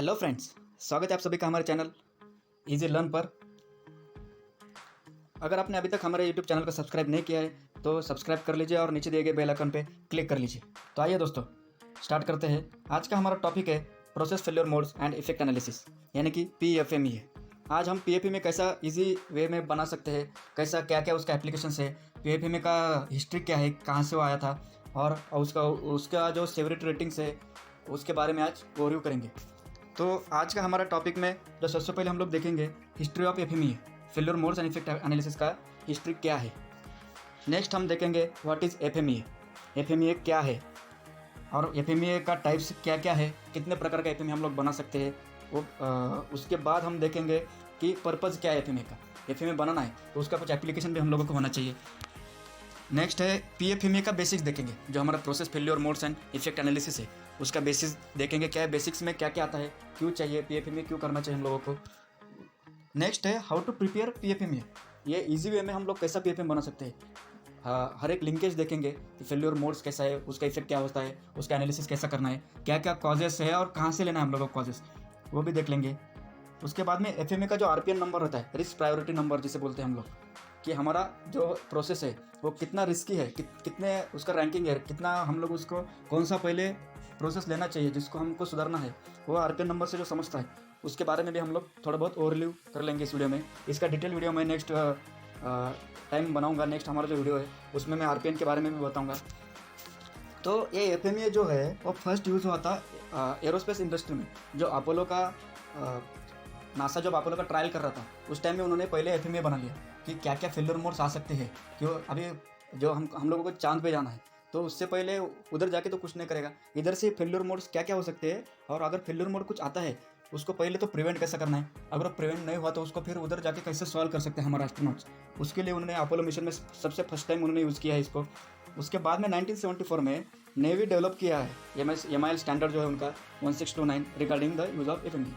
Hello friends, स्वागत है आप सभी का हमारे चैनल इजी लर्न पर। अगर आपने अभी तक हमारे यूट्यूब चैनल को सब्सक्राइब नहीं किया है तो सब्सक्राइब कर लीजिए और नीचे दिए गए बेल आइकन पे क्लिक कर लीजिए। तो आइए दोस्तों, स्टार्ट करते हैं। आज का हमारा टॉपिक है process failure modes and effect analysis, यानी कि PFME है। आज हम PFME कैसा इजी वे में बना सकते हैं, कैसा क्या क्या उसका एप्लीकेशन है, PFME का हिस्ट्री क्या है, कहाँ से वो आया था, और उसका जो सेवरिटी रेटिंग्स है उसके बारे में आज ओवरव्यू करेंगे। तो आज का हमारा टॉपिक में जो सबसे पहले हम लोग देखेंगे हिस्ट्री ऑफ FME है, failure modes and effect analysis का हिस्ट्री क्या है। नेक्स्ट हम देखेंगे व्हाट इज़ FME, FME क्या है और FME का टाइप्स क्या क्या है, कितने प्रकार का FME हम लोग बना सकते हैं वो। उसके बाद हम देखेंगे कि पर्पज़ क्या है FME का। FME बनाना है तो उसका कुछ एप्लीकेशन भी हम लोगों को होना चाहिए। नेक्स्ट है PFME का बेसिक्स देखेंगे, जो हमारा process failure modes and effect analysis है उसका बेसिक्स देखेंगे, क्या है बेसिक्स में क्या क्या आता है, क्यों चाहिए PFME, क्यों करना चाहिए हम लोगों को। नेक्स्ट है हाउ टू प्रिपेयर PFME, ये इजी वे में हम लोग कैसा PFME बना सकते हैं। हर एक लिंकेज देखेंगे कि फेल्योर मोड्स कैसा है, उसका इफेक्ट क्या होता है, उसका एनालिसिस कैसा करना है, क्या क्या कॉजेस है और कहाँ से लेना है हम लोगों को कॉजेस, वो भी देख लेंगे। उसके बाद में FME का जो RPN नंबर होता है, रिस्क प्रायोरिटी नंबर जिसे बोलते हैं हम लोग, कि हमारा जो प्रोसेस है वो कितना रिस्की है, कितने उसका रैंकिंग है, कितना हम लोग उसको कौन सा पहले प्रोसेस लेना चाहिए जिसको हमको सुधारना है, वो RPN नंबर से जो समझता है उसके बारे में भी हम लोग थोड़ा बहुत ओवरव्यू कर लेंगे इस वीडियो में। इसका डिटेल वीडियो मैं नेक्स्ट टाइम बनाऊंगा। नेक्स्ट हमारा जो वीडियो है उसमें मैं RPN के बारे में भी बताऊँगा। तो ये FME जो है वो फर्स्ट यूज़ हुआ था एरोस्पेस इंडस्ट्री में। जो अपोलो का नासा जब अपोलो का ट्रायल कर रहा था उस टाइम में उन्होंने पहले FME बना लिया कि क्या क्या फेल्योर मोड्स आ सकते हैं। क्यों अभी जो हम लोगों को चांद पे जाना है तो उससे पहले उधर जाके तो कुछ नहीं करेगा, इधर से फेल्योर मोड्स क्या क्या हो सकते हैं, और अगर फेल्योर मोड कुछ आता है उसको पहले तो प्रिवेंट कैसे करना है, अगर प्रिवेंट नहीं हुआ तो उसको फिर उधर जाके कैसे सॉल्व कर सकते हैं हमारे एस्ट्रोनॉट्स। उसके लिए उन्होंने अपोलो मिशन में सबसे फर्स्ट टाइम उन्होंने यूज़ किया है इसको। उसके बाद में 1974 में नेवी डेवलप किया है MIL स्टैंडर्ड जो है उनका 1629 regarding the use of FME।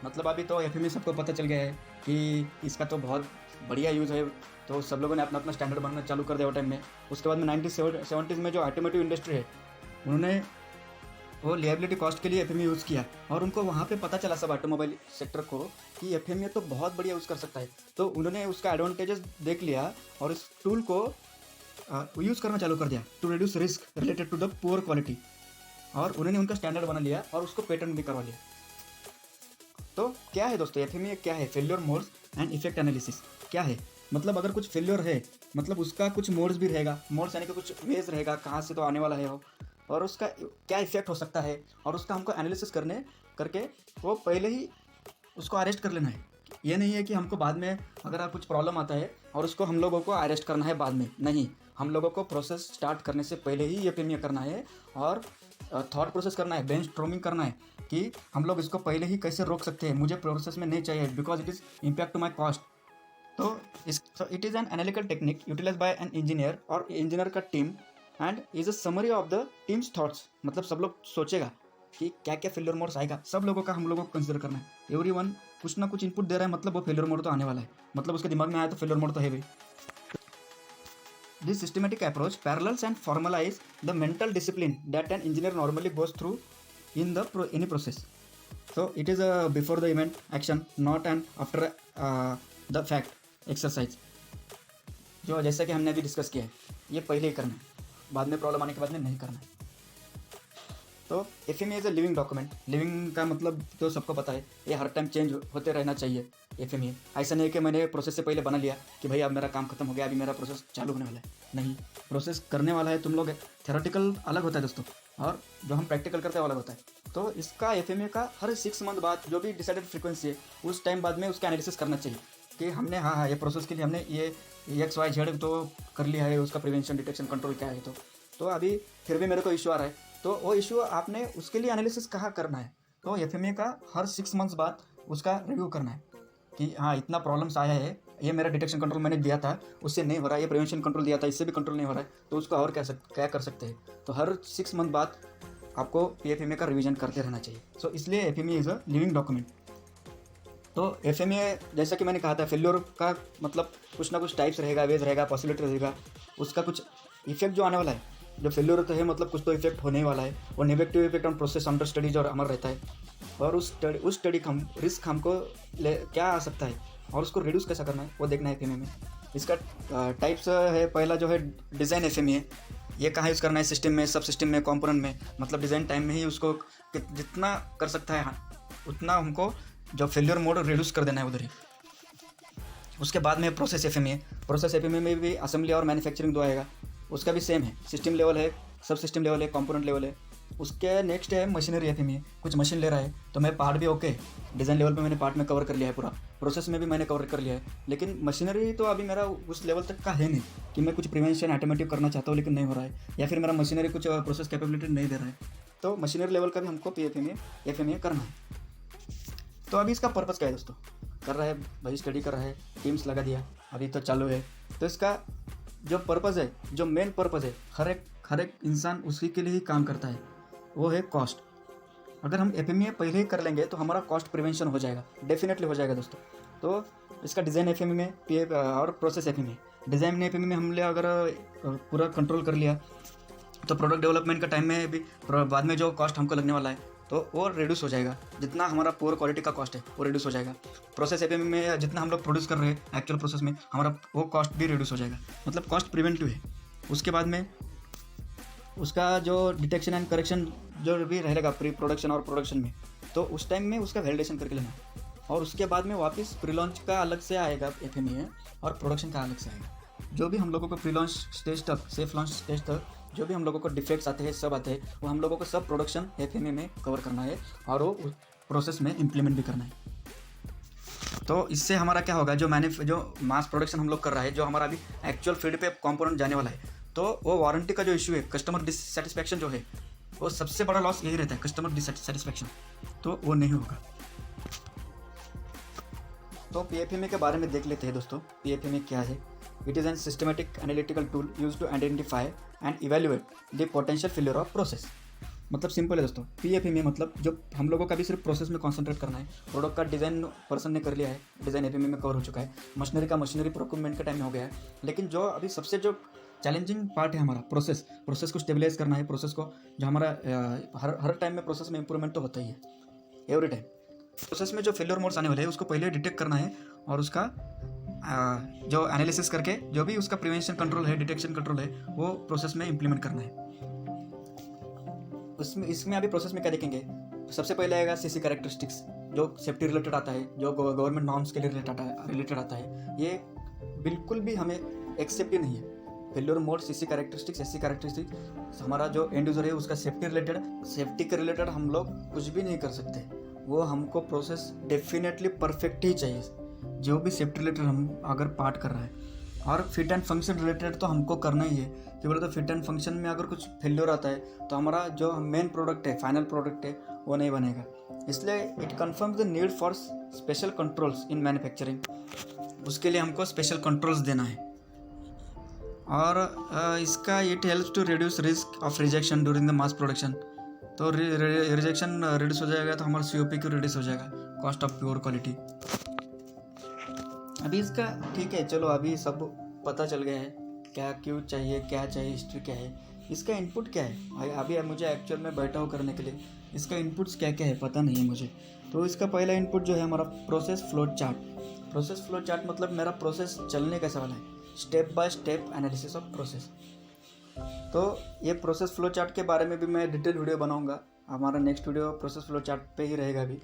मतलब अभी तो FME सबको पता चल गया है कि इसका तो बहुत बढ़िया यूज़ है, तो सब लोगों ने अपना अपना स्टैंडर्ड बनना चालू कर दिया वो टाइम में। उसके बाद में 1970s में जो ऑटोमोटिव इंडस्ट्री है उन्होंने वो लिएबिलिटी कॉस्ट के लिए FME यूज़ किया, और उनको वहाँ पे पता चला सब ऑटोमोबाइल सेक्टर को कि FME तो बहुत बढ़िया यूज़ कर सकता है। तो उन्होंने उसका एडवांटेजेस देख लिया और इस टूल को यूज़ करना चालू कर दिया to reduce risk related to the poor quality, और उन्होंने उनका स्टैंडर्ड बना लिया और उसको पेटेंट भी करवा लिया। तो क्या है दोस्तों FME क्या है, failure modes and effect analysis क्या है। मतलब अगर कुछ फेल्योर है मतलब उसका कुछ मोड्स भी रहेगा, मोड्स यानी कि कुछ वेज रहेगा कहाँ से तो आने वाला है वो, और उसका क्या इफेक्ट हो सकता है, और उसका हमको एनालिसिस करके वो पहले ही उसको अरेस्ट कर लेना है। ये नहीं है कि हमको बाद में अगर कुछ प्रॉब्लम आता है और उसको हम लोगों को अरेस्ट करना है बाद में, नहीं, हम लोगों को प्रोसेस स्टार्ट करने से पहले ही FME करना है और थॉट प्रोसेस करना है, ब्रेनस्टॉर्मिंग करना है कि हम लोग इसको पहले ही कैसे रोक सकते हैं, मुझे प्रोसेस में नहीं चाहिए because it is impact to my cost. तो it is an analytical technique utilise by an engineer और इंजीनियर का team and is a summary of the team's thoughts. मतलब सब लोग सोचेगा कि क्या क्या फेल्योर मोड्स आएगा, सब लोगों का हम लोगों को कंसिडर करना है। एवरीवन कुछ ना कुछ इनपुट दे रहा है, मतलब वो फेल्योर मोड तो आने वाला है, मतलब उसके दिमाग में आया तो फेल्योर मोड तो है भाई। This systematic approach parallels and formalizes the mental discipline that an engineer normally goes through in any process. So it is a before the event action, not an after the fact exercise. जो जैसा कि हमने अभी discuss किया है, ये पहले ही करना है, बाद में प्रॉब्लम आने के बाद में नहीं करना है। तो FME is a living document. Living का मतलब तो सबको पता है, ये हर टाइम चेंज होते रहना चाहिए FME। ऐसा नहीं है कि मैंने प्रोसेस से पहले बना लिया कि भाई अब मेरा काम खत्म हो गया, अभी मेरा प्रोसेस चालू होने वाला है। नहीं, प्रोसेस करने वाला है तुम लोग। थ्योरेटिकल अलग होता है दोस्तों, और जो हम प्रैक्टिकल करते हैं वो अलग होता है। तो इसका FME का हर 6 मंथ बाद जो भी डिसाइडेड फ्रीक्वेंसी है उस टाइम बाद में उसका एनालिसिस करना चाहिए कि हमने हाँ ये प्रोसेस के लिए हमने ये XYZ तो कर लिया है, उसका प्रिवेंशन डिटेक्शन कंट्रोल क्या है। तो अभी फिर भी मेरे को इशू आ रहा है, तो वो इशू आपने उसके लिए एनालिसिस कहाँ करना है। तो FME का हर 6 मंथ्स बाद उसका रिव्यू करना है कि हाँ इतना प्रॉब्लम्स आया है, ये मेरा डिटेक्शन कंट्रोल मैंने दिया था उससे नहीं हो रहा है, ये प्रिवेंशन कंट्रोल दिया था इससे भी कंट्रोल नहीं हो रहा है, तो उसको और क्या कर सकते हैं। तो हर 6 मंथ बाद आपको FME का रिवीजन करते रहना चाहिए। सो इसलिए FME is a living document. तो FME जैसा कि मैंने कहा था, फेल्योर का मतलब कुछ ना कुछ टाइप्स रहेगा, वेज रहेगा, पॉसिबिलिटी रहेगा, उसका कुछ इफेक्ट जो आने वाला है जो फेल्योर होता है मतलब कुछ तो इफेक्ट होने ही वाला है, और negative effect on process under studies और अमर रहता है, और उस स्टडी का रिस्क हमको क्या आ सकता है और उसको रिड्यूस कैसा करना है वो देखना है एफएमए में। इसका टाइप्स है, पहला जो है डिज़ाइन एफएमए है। ये कहाँ यूज़ करना है, सिस्टम में, सब सिस्टम में, कंपोनेंट में, मतलब डिज़ाइन टाइम में ही उसको जितना कर सकता है उतना हमको जो फेल्योर मोड रिड्यूस कर देना है उधर ही। उसके बाद में प्रोसेस एफएमए है। प्रोसेस एफएमए में भी असेंबली और मैन्युफैक्चरिंग दो आएगा, उसका भी सेम है, सिस्टम लेवल है, सब सिस्टम लेवल है, कंपोनेंट लेवल है। उसके नेक्स्ट है मशीनरी एफएमए, कुछ मशीन ले रहा है तो मैं पार्ट भी ओके, डिज़ाइन लेवल पे मैंने पार्ट में कवर कर लिया है पूरा, प्रोसेस में भी मैंने कवर कर लिया है, लेकिन मशीनरी तो अभी मेरा उस लेवल तक का है नहीं कि मैं कुछ प्रिवेंशन ऑटोमेटिक करना चाहता हूँ लेकिन नहीं हो रहा है, या फिर मेरा मशीनरी कुछ प्रोसेस कैपेबिलिटी नहीं दे रहा है, तो मशीनरी लेवल का भी हमको एफएमए करना है। तो अभी इसका पर्पज़ क्या है दोस्तों, कर रहा है भाई, स्टडी कर रहा है, टीम्स लगा दिया, अभी तो चालू है, तो इसका जो पर्पज़ है, जो मेन पर्पज़ है, हर एक इंसान उसी के लिए ही काम करता है, वो है कॉस्ट। अगर हम एफएमए पहले ही कर लेंगे तो हमारा कॉस्ट प्रिवेंशन हो जाएगा, डेफिनेटली हो जाएगा दोस्तों। तो इसका डिज़ाइन एफएमए में और प्रोसेस एफएमए, डिज़ाइन एफएमए में हमने अगर पूरा कंट्रोल कर लिया तो प्रोडक्ट डेवलपमेंट का टाइम में भी बाद में जो कॉस्ट हमको लगने वाला है तो वो रिड्यूस हो जाएगा, जितना हमारा पुअर क्वालिटी का कॉस्ट है वो रिड्यूस हो जाएगा। प्रोसेस एफएमए में जितना हम लोग प्रोड्यूस कर रहे हैं एक्चुअल प्रोसेस में, हमारा वो कॉस्ट भी रिड्यूस हो जाएगा, मतलब कॉस्ट प्रिवेंटिव है। उसके बाद में उसका जो डिटेक्शन एंड करेक्शन जो भी रहेगा प्री प्रोडक्शन और प्रोडक्शन में, तो उस टाइम में उसका वैलिडेशन करके लेना, और उसके बाद में वापस प्री लॉन्च का अलग से आएगा एफएमए और प्रोडक्शन का अलग से आएगा। जो भी हम लोगों को प्री लॉन्च स्टेज तक, सेफ लॉन्च स्टेज तक जो भी हम लोगों को डिफेक्ट्स आते हैं, सब आते हैं, वो हम लोगों को सब प्रोडक्शन एफएमए में कवर करना है और वो प्रोसेस में इम्प्लीमेंट भी करना है। तो इससे हमारा क्या होगा, जो मास प्रोडक्शन हम लोग कर रहा है, जो हमारा अभी एक्चुअल फील्ड पे कंपोनेंट जाने वाला है, तो वो वारंटी का जो इशू है, कस्टमर डिससेटिस्फैक्शन जो है, वो सबसे बड़ा लॉस यही रहता है, कस्टमर डिससेटिस्फैक्शन, तो वो नहीं होगा। तो पीएफएमए के बारे में देख लेते हैं दोस्तों। पीएफएमए क्या है? It is an systematic analytical tool use to identify and evaluate the potential failure of process. मतलब सिंपल है दोस्तों, पीएफएमए मतलब जो हम लोगों का भी सिर्फ प्रोसेस में कंसंट्रेट करना है। प्रोडक्ट का डिज़ाइन पर्सन ने कर लिया है, डिज़ाइन एफएमए में कवर हो चुका है, मशीनरी प्रोक्योरमेंट का टाइम हो गया है, लेकिन जो अभी सबसे जो चैलेंजिंग पार्ट है हमारा प्रोसेस को स्टेबलाइज करना है, प्रोसेस को जो हमारा हर टाइम में प्रोसेस में इंप्रूवमेंट तो होता ही है, एवरी टाइम। प्रोसेस में जो फेलियर मोड्स आने वाले हैं उसको पहले डिटेक्ट करना है, और उसका जो एनालिसिस करके जो भी उसका प्रिवेंशन कंट्रोल है, डिटेक्शन कंट्रोल है, वो प्रोसेस में इंप्लीमेंट करना है। इसमें अभी प्रोसेस में क्या देखेंगे, सबसे पहले आएगा सीसी कैरेक्टरिस्टिक्स, जो सेफ्टी रिलेटेड आता है, जो गवर्नमेंट नॉर्म्स के लिए रिलेटेड आता है, ये बिल्कुल भी हमें एक्सेप्ट ही नहीं है। Failure mode, CC characteristics, SC characteristics, हमारा जो एंड यूजर है उसका सेफ्टी के रिलेटेड हम लोग कुछ भी नहीं कर सकते। वो हमको प्रोसेस डेफिनेटली परफेक्ट ही चाहिए, जो भी सेफ्टी रिलेटेड हम अगर पार्ट कर रहा है। और फिट एंड फंक्शन रिलेटेड तो हमको करना ही है, कि बोले तो फिट एंड फंक्शन में अगर कुछ फेल्योर आता है तो हमारा जो मेन प्रोडक्ट है, फाइनल प्रोडक्ट है, वो नहीं बनेगा। इसलिए it confirms the need for special controls in manufacturing, उसके लिए हमको स्पेशल कंट्रोल्स देना है। और इसका it helps to reduce risk of rejection during the mass production. तो रिजेक्शन रिड्यूस हो जाएगा तो हमारा COP क्यों रिड्यूस हो जाएगा, कॉस्ट ऑफ प्योर क्वालिटी। अभी इसका ठीक है, चलो अभी सब पता चल गया है क्या क्यों चाहिए, क्या चाहिए, हिस्ट्री क्या है, इसका इनपुट क्या है। अभी मुझे एक्चुअल में बैठा हूँ करने के लिए, इसका इनपुट्स क्या क्या है पता नहीं है मुझे। तो इसका पहला इनपुट जो है हमारा process flow chart. Process flow chart मतलब मेरा प्रोसेस चलने कैसा वाला है, step by step analysis of process. तो ये प्रोसेस फ्लो चार्ट के बारे में भी मैं डिटेल वीडियो बनाऊंगा, हमारा next video process flow chart पे ही रहेगा अभी।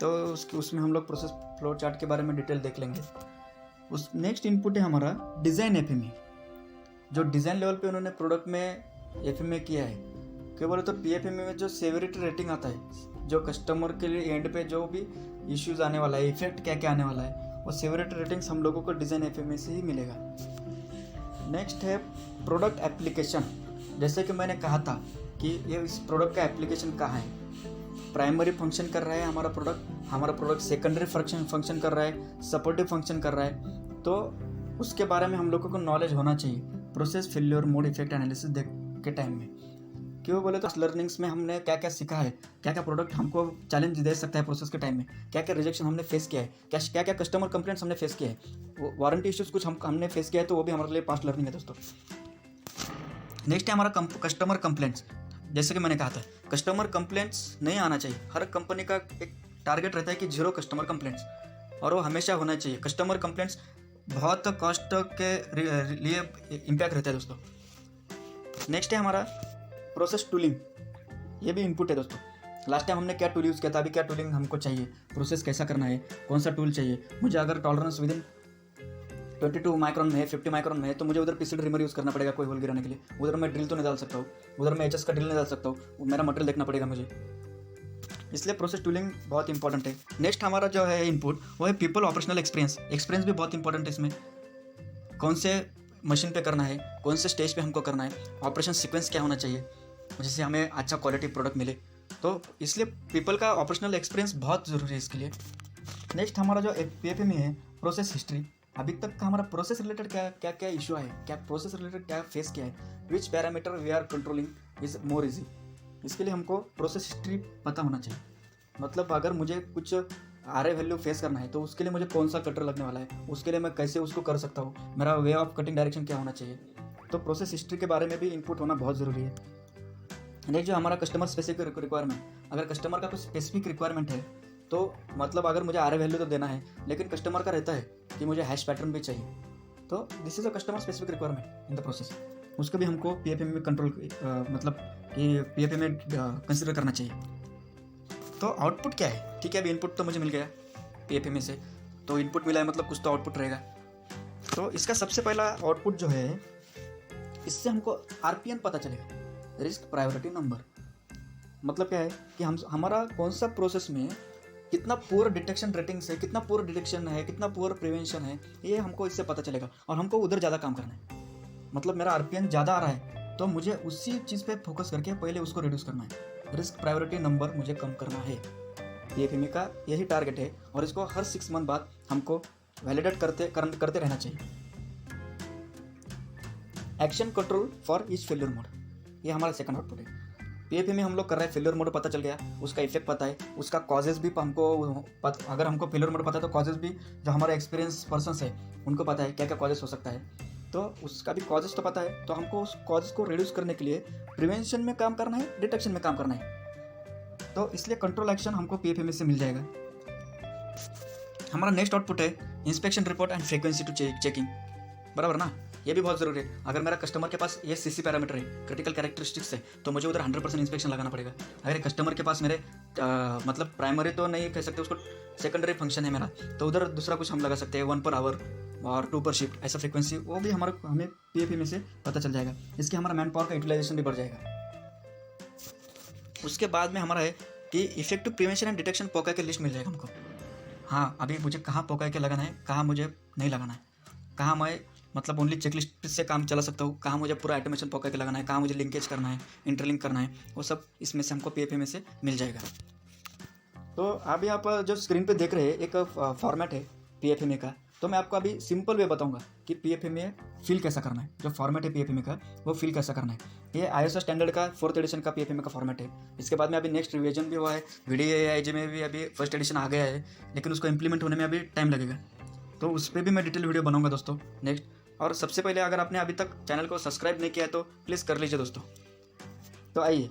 तो उसमें हम लोग प्रोसेस फ्लो चार्ट के बारे में डिटेल देख लेंगे। उस नेक्स्ट इनपुट है हमारा डिज़ाइन एफएमए, जो डिज़ाइन लेवल पे उन्होंने प्रोडक्ट में एफएमए किया है। क्या बोले तो पीएफएमए में जो सेवरिटी रेटिंग आता है, जो कस्टमर के लिए एंड पे जो भी इश्यूज आने वाला है, इफेक्ट क्या क्या आने वाला है, वो सेवरिटी रेटिंग्स हम लोगों को डिज़ाइन एफएमए से ही मिलेगा। नेक्स्ट है प्रोडक्ट एप्लीकेशन। जैसे कि मैंने कहा था कि ये इस प्रोडक्ट का एप्लीकेशन कहाँ है, प्राइमरी फंक्शन कर रहा है हमारा प्रोडक्ट सेकेंडरी फंक्शन कर रहा है, सपोर्टिव फंक्शन कर रहा है, तो उसके बारे में हम लोगों को नॉलेज होना चाहिए process failure mode effect analysis के टाइम में। क्यों बोले तो लर्निंग्स में हमने क्या क्या सीखा है, क्या क्या प्रोडक्ट हमको चैलेंज दे सकता है प्रोसेस के टाइम में, क्या क्या रिजेक्शन हमने फेस किया है, क्या क्या कस्टमर कंप्लेंट्स हमने फेस किया है, वारंटी इश्यूज कुछ हमने फेस किया है, तो वो भी हमारे लिए पास्ट लर्निंग है दोस्तों। नेक्स्ट है हमारा कस्टमर कंप्लेंट्स। जैसे कि मैंने कहा था, कस्टमर कंप्लेंट्स नहीं आना चाहिए। हर कंपनी का एक टारगेट रहता है कि 0 कस्टमर कंप्लेंट्स, और वो हमेशा होना चाहिए। कस्टमर कंप्लेंट्स बहुत कॉस्ट के लिए इम्पैक्ट रहता है दोस्तों। नेक्स्ट है हमारा प्रोसेस टूलिंग। ये भी इनपुट है दोस्तों। लास्ट टाइम हमने क्या टूल यूज़ किया था, अभी क्या टूलिंग हमको चाहिए, प्रोसेस कैसा करना है, कौन सा टूल चाहिए। मुझे अगर टॉलरेंस विदिन 22 माइक्रॉन में है, 50 माइक्रॉन में है, तो मुझे उधर पीसीडी रिमर यूज़ करना पड़ेगा कोई होल गिराने के लिए। उधर मैं ड्रिल तो नहीं डाल सकता हूँ, उधर मैं एचएस का ड्रिल नहीं डाल सकता हूँ, मेरा मटेरियल देखना पड़ेगा मुझे। इसलिए प्रोसेस टूलिंग बहुत इंपॉर्टेंट है। नेक्स्ट हमारा जो है इनपुट, वो है पीपल ऑपरेशनल एक्सपीरियंस। एक्सपीरियंस भी बहुत इंपॉर्टेंट है इसमें। कौन से मशीन पे करना है, कौन से स्टेज पे हमको करना है, ऑपरेशन सीक्वेंस क्या होना चाहिए, जिससे हमें अच्छा क्वालिटी प्रोडक्ट मिले। तो इसलिए पीपल का ऑपरेशनल एक्सपीरियंस बहुत ज़रूरी है इसके लिए। नेक्स्ट हमारा जो PFME है, प्रोसेस हिस्ट्री। अभी तक का हमारा प्रोसेस रिलेटेड क्या क्या इशू है, क्या प्रोसेस रिलेटेड क्या फेस किया है, which parameter we are controlling is more easy. इसके लिए हमको प्रोसेस हिस्ट्री पता होना चाहिए। मतलब अगर मुझे कुछ RA वैल्यू फेस करना है तो उसके लिए मुझे कौन सा कटर लगने वाला है, उसके लिए मैं कैसे उसको कर सकता हूँ, मेरा वे ऑफ कटिंग डायरेक्शन क्या होना चाहिए। तो प्रोसेस हिस्ट्री के बारे में भी इनपुट होना बहुत ज़रूरी है। नेक्स्ट जो हमारा कस्टमर स्पेसिफिक रिक्वायरमेंट, अगर कस्टमर का कुछ स्पेसिफिक रिक्वायरमेंट है तो मतलब अगर मुझे RA वैल्यू तो देना है, लेकिन कस्टमर का रहता है कि मुझे हैश पैटर्न भी चाहिए, तो this is a customer specific requirement in the process. उसको भी हमको PFME में कंट्रोल मतलब कि PFME में कंसिडर करना चाहिए। तो आउटपुट क्या है, ठीक है, अभी इनपुट तो मुझे मिल गया PFME से, तो इनपुट मिला है मतलब कुछ तो आउटपुट रहेगा। तो इसका सबसे पहला आउटपुट जो है, इससे हमको RPN पता चलेगा, रिस्क प्रायोरिटी नंबर। मतलब क्या है कि हमारा कौन सा प्रोसेस में कितना पुअर डिटेक्शन रेटिंग्स है, कितना पुअर डिटेक्शन है, कितना पुअर प्रिवेंशन है, ये हमको इससे पता चलेगा। और हमको उधर ज़्यादा काम करना है। मतलब मेरा RPN ज़्यादा आ रहा है तो मुझे उसी चीज़ पे फोकस करके पहले उसको रिड्यूस करना है। रिस्क प्रायोरिटी नंबर मुझे कम करना है। PFME का यही टारगेट है, और इसको हर 6 मंथ बाद हमको वैलिडेट करते रहना चाहिए। Action control for each failure mode, ये हमारा सेकंड आउटपुट है। PFME हम लोग कर रहे हैं, फेल्योर मोड पता चल गया, उसका इफेक्ट पता है, उसका कॉजेज भी हमको अगर हमको फेल्योर मोड पता है तो कॉजेज भी जो हमारे एक्सपीरियंस पर्सन्स है उनको पता है क्या क्या कॉजेज हो सकता है। तो उसका भी कॉजेज तो पता है, तो हमको उस कॉजेज को रिड्यूस करने के लिए प्रिवेंशन में काम करना है, डिटेक्शन में काम करना है। तो इसलिए कंट्रोल एक्शन हमको PFME से मिल जाएगा। हमारा नेक्स्ट आउटपुट है inspection report and frequency to checking, बराबर ना। ये भी बहुत ज़रूरी है। अगर मेरा कस्टमर के पास ये CC पैरामीटर है, क्रिटिकल कैरेक्टरिस्टिक्स है, तो मुझे उधर 100% इंस्पेक्शन लगाना पड़ेगा। अगर कस्टमर के पास मेरे मतलब प्राइमरी तो नहीं कह सकते उसको, सेकेंडरी फंक्शन है मेरा, तो उधर दूसरा कुछ हम लगा सकते हैं, 1 पर आवर और 2 पर शिफ्ट, ऐसा फ्रीक्वेंसी, वो भी हमें PFME से पता चल जाएगा। इसके हमारा मैन पावर का यूटिलाइजेशन भी बढ़ जाएगा। उसके बाद में हमारा है कि इफेक्टिव प्रिवेंशन एंड डिटेक्शन पोका के लिस्ट मिल जाएगा हमको। हाँ, अभी मुझे कहाँ पोका के लगाना है, कहाँ मुझे नहीं लगाना है, कहाँ मैं मतलब ओनली चेकलिस्ट से काम चला सकता हूँ, कहाँ मुझे पूरा ऑटोमेशन पोका के लगाना है, कहाँ मुझे लिंकेज करना है, इंटरलिंक करना है, वो सब इसमें से हमको PFME से मिल जाएगा। तो अभी आप जो स्क्रीन पे देख रहे हैं एक फॉर्मेट है PFME का। तो मैं आपको अभी सिंपल वे बताऊंगा कि PFME फिल कैसा करना है। जो फॉर्मेट है PFME का वो फिल कैसा करना है। ये ISO स्टैंडर्ड का 4th एडिशन का PFME का फॉर्मेट है। इसके बाद में अभी नेक्स्ट रिवीजन भी हुआ है, VDAIG में भी अभी 1st एडिशन आ गया है, लेकिन उसको इम्प्लीमेंट होने में अभी टाइम लगेगा। तो उस पर भी मैं डिटेल वीडियो बनाऊंगा दोस्तों नेक्स्ट। और सबसे पहले अगर आपने अभी तक चैनल को सब्सक्राइब नहीं किया है तो प्लीज़ कर लीजिए दोस्तों। तो आइए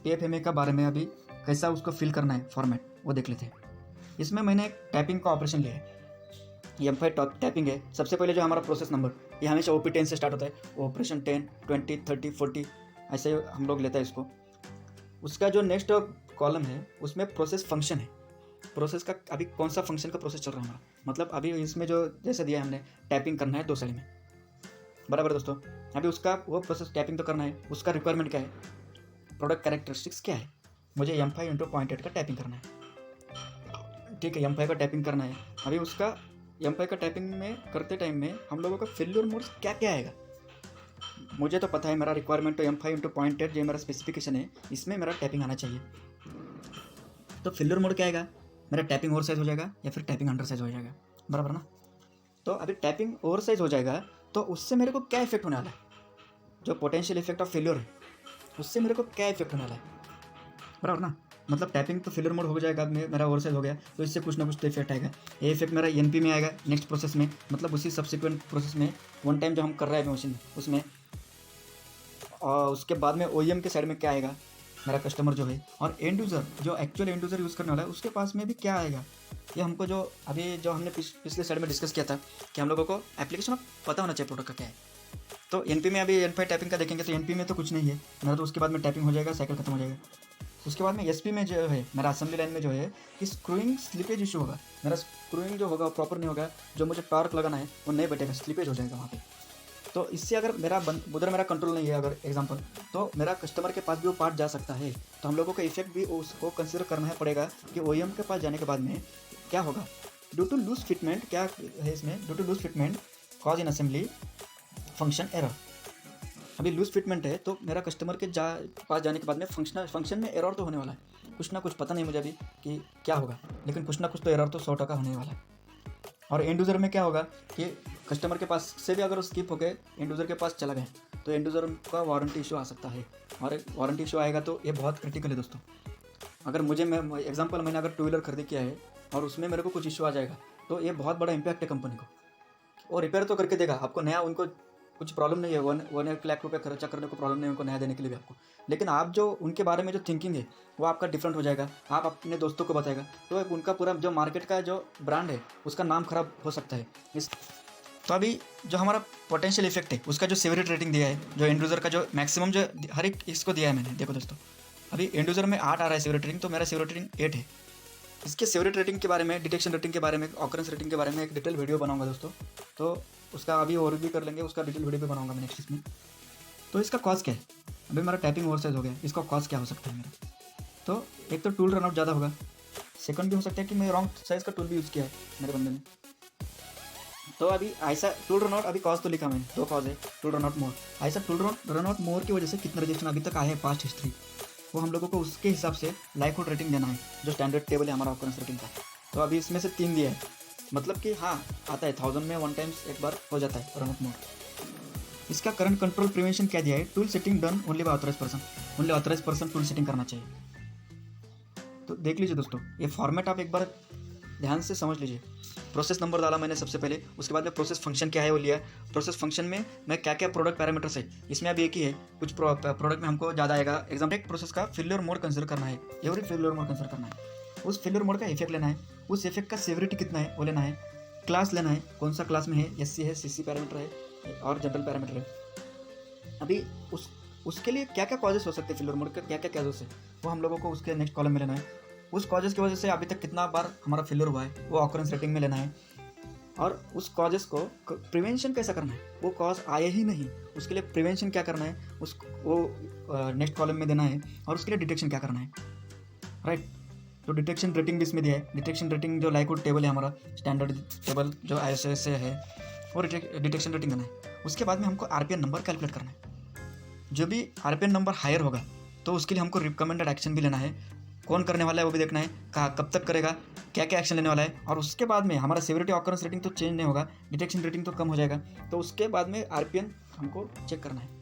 PFME का बारे में अभी कैसा उसको फिल करना है फॉर्मेट वो देख लेते हैं। इसमें मैंने एक टैपिंग का ऑपरेशन लिया है, M5 टैपिंग है। सबसे पहले जो हमारा प्रोसेस नंबर, ये हमेशा OP10 से स्टार्ट होता है, ऑपरेशन 10, 20, 30, 40 ऐसे हम लोग लेते हैं इसको। उसका जो नेक्स्ट कॉलम है उसमें प्रोसेस फंक्शन है। प्रोसेस का अभी कौन सा फंक्शन का प्रोसेस चल रहा है हमारा, मतलब अभी इसमें जो जैसे दिया है हमने टैपिंग करना है 2 साइड में, बराबर दोस्तों। अभी उसका वो प्रोसेस टैपिंग तो करना है, उसका रिक्वायरमेंट क्या है, प्रोडक्ट कैरेक्टरिस्टिक्स क्या है, मुझे M5 × 0.8 का टैपिंग करना है, ठीक है, M5 का टैपिंग करना है। अभी उसका M5 का टैपिंग में करते टाइम में हम लोगों का फेल्योर मोड्स क्या क्या आएगा, मुझे तो पता है मेरा रिक्वायरमेंट तो M5 × 0.8 जो मेरा स्पेसिफिकेशन है इसमें मेरा टैपिंग आना चाहिए। तो फेल्योर मोड क्या आएगा, मेरा टैपिंग ओवर साइज हो जाएगा या फिर टैपिंग अंडर साइज हो जाएगा, बराबर ना। तो अभी टैपिंग ओवर साइज हो जाएगा तो उससे मेरे को क्या इफेक्ट होने वाला है, जो पोटेंशियल इफेक्ट ऑफ फेल्योर है उससे मेरे को क्या इफेक्ट होने वाला है, बराबर ना। मतलब टैपिंग तो फेल्योर मोड हो जाएगा, मेरा ओवर साइज हो गया तो इससे कुछ ना कुछ तो इफेक्ट आएगा। ये इफेक्ट मेरा NP में आएगा नेक्स्ट प्रोसेस में, मतलब उसी सब्सिक्वेंट प्रोसेस में वन टाइम जो हम कर रहे हैं मशीन में उसमें। और उसके बाद में OEM के साइड में क्या आएगा मेरा कस्टमर जो है, और एंड यूज़र जो एक्चुअल एंड यूज़र यूज़ करने वाला है उसके पास में भी क्या आएगा। ये हमको जो अभी जो हमने पिछले साइड में डिस्कस किया था कि हम लोगों को एप्लीकेशन पता होना चाहिए प्रोडक्ट का क्या है। तो NP में अभी N5 टाइपिंग का देखेंगे तो NP में तो कुछ नहीं है मेरा, तो उसके बाद में टाइपिंग हो जाएगा, साइकिल खत्म हो जाएगा। उसके बाद में SP में जो है मेरा असेंबली लाइन में जो है कि स्क्रूइंग स्लिपेज इशू होगा, मेरा स्क्रूइंग जो होगा प्रॉपर नहीं होगा, जो मुझे टॉर्क लगाना है वो नहीं बैठेगा, स्लिपेज हो जाएगा वहाँ पे। तो इससे अगर उधर मेरा कंट्रोल नहीं है अगर एग्जांपल, तो मेरा कस्टमर के पास भी वो पार्ट जा सकता है। तो हम लोगों को इफेक्ट भी उसको कंसिडर करना है पड़ेगा कि OEM के पास जाने के बाद में क्या होगा। ड्यू टू लूज फिटमेंट क्या है इसमें, due to loose fitment cause in assembly function error. अभी लूज फिटमेंट है तो मेरा कस्टमर के पास जाने के बाद में फंक्शन में एरर तो होने वाला है, कुछ ना कुछ, पता नहीं मुझे अभी कि क्या होगा, लेकिन कुछ ना कुछ तो एरर तो 100% होने वाला है। और एंड यूज़र में क्या होगा कि कस्टमर के पास से भी अगर स्किप हो गए एंड यूज़र के पास चला गया तो एंड यूज़र का वारंटी इशू आ सकता है, और वारंटी इशू आएगा तो ये बहुत क्रिटिकल है दोस्तों। अगर मैं एग्जांपल मैंने अगर 2 व्हीलर खरीदी किया है और उसमें मेरे को कुछ इशू आ जाएगा तो ये बहुत बड़ा इम्पैक्ट है कंपनी को। वो रिपेयर तो करके देगा आपको नया, उनको कुछ प्रॉब्लम नहीं है, 1 लाख रुपये खर्चा करने को प्रॉब्लम नहीं है उनको नया देने के लिए भी आपको, लेकिन आप जो उनके बारे में जो थिंकिंग है वो आपका डिफरेंट हो जाएगा, आप अपने दोस्तों को बताएगा तो उनका पूरा जो मार्केट का जो ब्रांड है उसका नाम खराब हो सकता है। तो अभी जो हमारा पोटेंशियल इफेक्ट है उसका जो सेवरिटी रेटिंग दिया है, जो एंड यूज़र का जो मैक्सिमम जो हर एक इसको दिया है मैंने, देखो दोस्तों अभी एंड यूज़र में 8 आ रहा है सेवरिटी रेटिंग, तो मेरा सेवरिटी रेटिंग 8 है। इसके सेवरिटी रेटिंग के बारे में, डिटेक्शन रेटिंग के बारे में, ऑकरेंस रेटिंग के बारे में एक डिटेल वीडियो बनाऊंगा दोस्तों, तो उसका अभी और भी कर लेंगे, उसका डिटेल वीडियो भी बनाऊंगा मैं नेक्स्ट इसमें। तो इसका कॉस्ट क्या है, अभी मेरा टाइपिंग ओवर साइज हो गया, इसका कॉस्ट क्या हो सकता है मेरा। तो एक तो टूल रनआउट ज़्यादा होगा, सेकंड भी हो सकता है कि मैं रॉन्ग साइज़ का टूल भी यूज़ किया है मेरे बंदे ने। तो अभी ऐसा टूल रनआउट, अभी कॉस्ट तो लिखा मैंने, 2 कॉज है, टूल रनआउट मोर, ऐसा टूल रनआउट मोर की वजह से कितना रजिस्ट्रेशन अभी तक आया है पास्ट हिस्ट्री, वो हम लोगों को उसके हिसाब से लाइक्हुड रेटिंग देना है, जो स्टैंडर्ड टेबल है हमारा ऑकरेंस रेटिंग का। तो अभी इसमें से 3 दिया है, मतलब कि हाँ आता है 1000 में 1 टाइम्स एक बार हो जाता है रनआउट मोड। इसका करंट कंट्रोल प्रिवेंशन क्या दिया है, tool setting done only by authorise person tool setting करना चाहिए। तो देख लीजिए दोस्तों, ये फॉर्मेट आप एक बार ध्यान से समझ लीजिए। प्रोसेस नंबर डाला मैंने सबसे पहले, उसके बाद में प्रोसेस फंक्शन क्या है वो लिया, प्रोसेस फंक्शन में मैं क्या क्या प्रोडक्ट पैरामीटर्स है, इसमें अभी एक ही है, कुछ प्रोडक्ट में हमको ज़्यादा आएगा। एग्जाम्पल एक प्रोसेस का फेल्योर मोड कंसिडर करना है, एवरी फेल्योर मोड कंसिडर करना है, उस फेल्योर मोड का इफेक्ट लेना है, उस इफेक्ट का सेवरिटी कितना है वो लेना है, क्लास लेना है, कौन सा क्लास में है, SC है, CC पैरामीटर है और जनरल पैरामीटर है। अभी उसके लिए क्या क्या कॉजेस हो सकते हैं, फेल्योर मोड का क्या क्या कॉजेस है वो हम लोगों को उसके नेक्स्ट कॉलम में लेना है। उस कॉजेस की वजह से अभी तक कितना बार हमारा फेल्योर हुआ है वो ऑकरेंस रेटिंग में लेना है, और उस कॉजेस को प्रिवेंशन कैसा करना है, वो कॉज आए ही नहीं उसके लिए प्रिवेंशन क्या करना है वो नेक्स्ट कॉलम में देना है, और उसके लिए डिटेक्शन क्या करना है, राइट। तो डिटेक्शन रेटिंग भी इसमें दिया है, डिटेक्शन रेटिंग जो लाइक्हुड टेबल है हमारा स्टैंडर्ड टेबल जो ISO से है वो डिटेक्शन रेटिंग करना है। उसके बाद में हमको RPN नंबर कैलकुलेट करना है, जो भी RPN नंबर हायर होगा तो उसके लिए हमको रिकमेंडेड एक्शन भी लेना है, कौन करने वाला है वो भी देखना है, कब तक करेगा, क्या क्या एक्शन लेने वाला है। और उसके बाद में हमारा सेवरिटी ऑकरेंस रेटिंग तो चेंज नहीं होगा, डिटेक्शन रेटिंग तो कम हो जाएगा, तो उसके बाद में RPN हमको चेक करना है।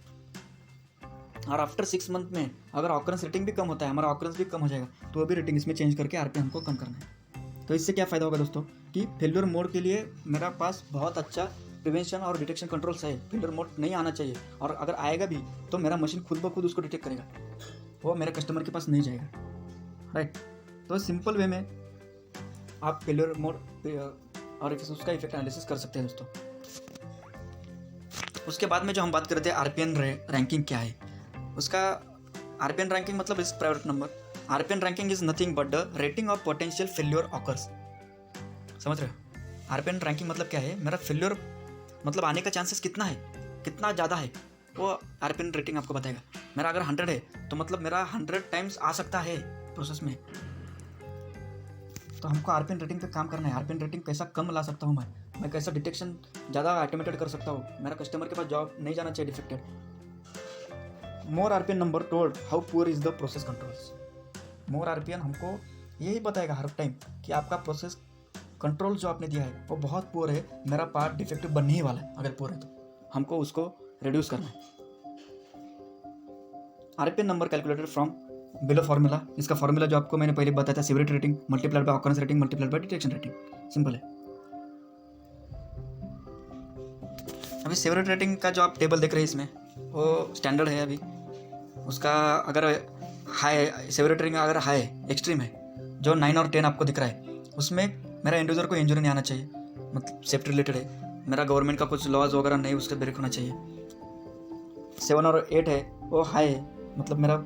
और आफ्टर 6 मंथ में अगर ऑकरेंस रेटिंग भी कम होता है, हमारा ऑकरेंस भी कम हो जाएगा, तो वो भी रेटिंग इसमें चेंज करके RPN हमको कम करना है। तो इससे क्या फ़ायदा होगा दोस्तों कि फेल्योर मोड के लिए मेरा पास बहुत अच्छा प्रिवेंशन और डिटेक्शन कंट्रोल्स है, फेल्योर मोड नहीं आना चाहिए, और अगर आएगा भी तो मेरा मशीन खुद ब खुद उसको डिटेक्ट करेगा, वो मेरे कस्टमर के पास नहीं जाएगा, राइट। तो सिंपल वे में आप फेल्योर मोड और उसका इफेक्ट एनालिसिस कर सकते हैं दोस्तों। उसके बाद में जो हम बात करते हैं RPN रैंकिंग क्या है, उसका RPN रैंकिंग मतलब इस private number, RPN ranking is nothing but the rating of potential failure occurs. समझ रहे हो, RPN रैंकिंग मतलब क्या है, मेरा फेल्योर मतलब आने का चांसेस कितना है, कितना ज़्यादा है, वो RPN रेटिंग आपको बताएगा। मेरा अगर 100 है तो मतलब मेरा 100 टाइम्स आ सकता है प्रोसेस में, तो हमको RPN रेटिंग पे काम करना है। RPN रेटिंग कैसा कम ला सकता हूँ मैं कैसा डिटेक्शन ज़्यादा ऑटोमेटेड कर सकता हूँ, मेरा कस्टमर के पास जॉब नहीं जाना चाहिए defected. More RPN number told how poor is the process controls. More RPN हमको यही बताएगा हर टाइम कि आपका प्रोसेस कंट्रोल जो आपने दिया है वो बहुत पुअर है, मेरा पार्ट डिफेक्टिव बनने ही वाला है, अगर पुअर है तो हमको उसको रिड्यूस करना है। RPN number calculated from below formula, इसका फार्मूला जो आपको मैंने पहले बताया था, severity rating multiplied by occurrence rating multiplied by detection rating, simple है। अभी सेवरिटी रेटिंग का जो आप टेबल देख रहे हैं इसमें वो स्टैंडर्ड है, अभी उसका अगर हाई सेवरिटी रेटिंग अगर हाई एक्सट्रीम है, जो 9 और 10 आपको दिख रहा है, उसमें मेरा एंड यूज़र को इंजरी नहीं आना चाहिए, मतलब सेफ्टी रिलेटेड है, मेरा गवर्नमेंट का कुछ लॉज वगैरह नहीं उसके ब्रेक होना चाहिए। 7 और 8 है वो हाई है, मतलब मेरा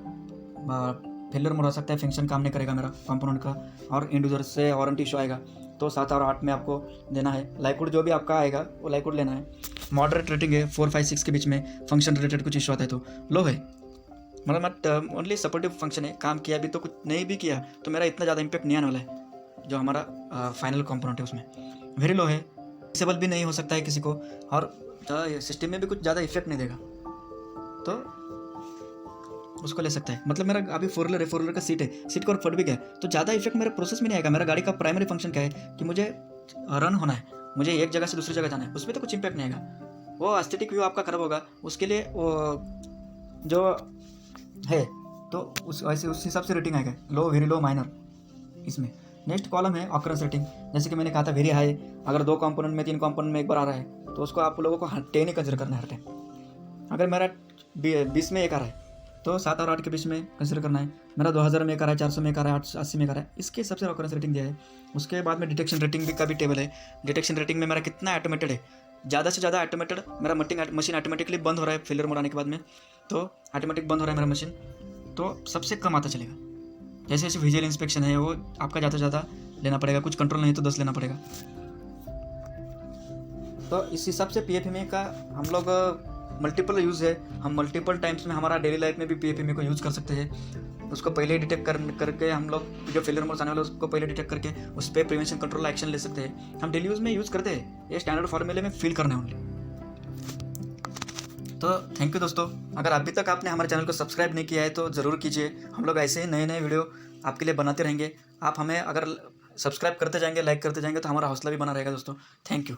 फेलियर मोड हो सकता है, फंक्शन काम नहीं करेगा मेरा कंपोनेंट का, और एंड यूज़र से वारंटी इशू आएगा। तो 7 और 8 में आपको देना है लाइक्विड, जो भी आपका आएगा वो लाइक्विड लेना है। मॉडरेट रेटिंग है 4, 5, 6 के बीच में, फंक्शन रिलेटेड कुछ इशू आता है तो लो है, मतलब मैं ओनली सपोर्टिव फंक्शन है, काम किया भी तो कुछ नहीं भी किया तो मेरा इतना ज़्यादा इम्पैक्ट नहीं आने वाला है। जो हमारा फाइनल कंपोनेंट है उसमें वेरी लो है, डिसेबल भी नहीं हो सकता है किसी को, और सिस्टम में भी कुछ ज़्यादा इफेक्ट नहीं देगा, तो उसको ले सकता है। मतलब मेरा अभी 4 व्हीलर है, 4 व्हीलर का सीट है, सीट का और फट भी गया है तो ज़्यादा इफेक्ट मेरे प्रोसेस में नहीं आएगा। मेरा गाड़ी का प्राइमरी फंक्शन क्या है कि मुझे रन होना है, मुझे एक जगह से दूसरी जगह जाना है, उसमें तो कुछ इम्पैक्ट नहीं आएगा। वो एस्थेटिक व्यू आपका खराब होगा, उसके लिए वो जो है तो उस हिसाब से रेटिंग आएगा, लो, वेरी लो, माइनर। इसमें नेक्स्ट कॉलम है ऑकरेंस रेटिंग, जैसे कि मैंने कहा था वेरी हाई, अगर 2 कंपोनेंट में 3 कंपोनेंट में एक बार आ रहा है तो उसको आप लोगों को 10 ही कंसिडर करना है हर टाइम। अगर मेरा 20 में एक आ रहा है तो 7 और 8 के बीच में कंसिडर करना है। मेरा 2000 में एक आ रहा है, 400 में एक आ रहा है, 80 में एक आ रहा है, इसके हिसाब से ऑकरेंस रेटिंग दिया है। उसके बाद में डिटेक्शन रेटिंग भी का भी टेबल है। डिटेक्शन रेटिंग में मेरा कितना ऑटोमेटेड है, ज़्यादा से ज़्यादा ऑटोमेटेड मेरा मशीन ऑटोमेटिकली बंद हो रहा है फेलियर मोड आने के बाद में, तो ऑटोमेटिक बंद हो रहा है मेरा मशीन, तो सबसे कम आता चलेगा। जैसे जैसे विजुअल इंस्पेक्शन है वो आपका ज़्यादा से ज़्यादा लेना पड़ेगा, कुछ कंट्रोल नहीं तो 10 लेना पड़ेगा। तो इस हिसाब से PFMA का हम लोग मल्टीपल यूज़ है, हम मल्टीपल टाइम्स में हमारा डेली लाइफ में भी PFMA को यूज़ कर सकते हैं। उसको पहले डिटेक्ट करके हम लोग जो फेलियर मोड्स आने वाले उसको पहले डिटेक्ट करके उस पर प्रिवेंशन कंट्रोल एक्शन ले सकते हैं। हम डेली यूज़ में यूज़ करते हैं, ये स्टैंडर्ड फॉर्मूले में फिल करना है ओनली। तो थैंक यू दोस्तों, अगर अभी तक आपने हमारे चैनल को सब्सक्राइब नहीं किया है तो ज़रूर कीजिए। हम लोग ऐसे ही नए नए वीडियो आपके लिए बनाते रहेंगे। आप हमें अगर सब्सक्राइब करते जाएंगे, लाइक करते जाएंगे तो हमारा हौसला भी बना रहेगा दोस्तों। Thank you.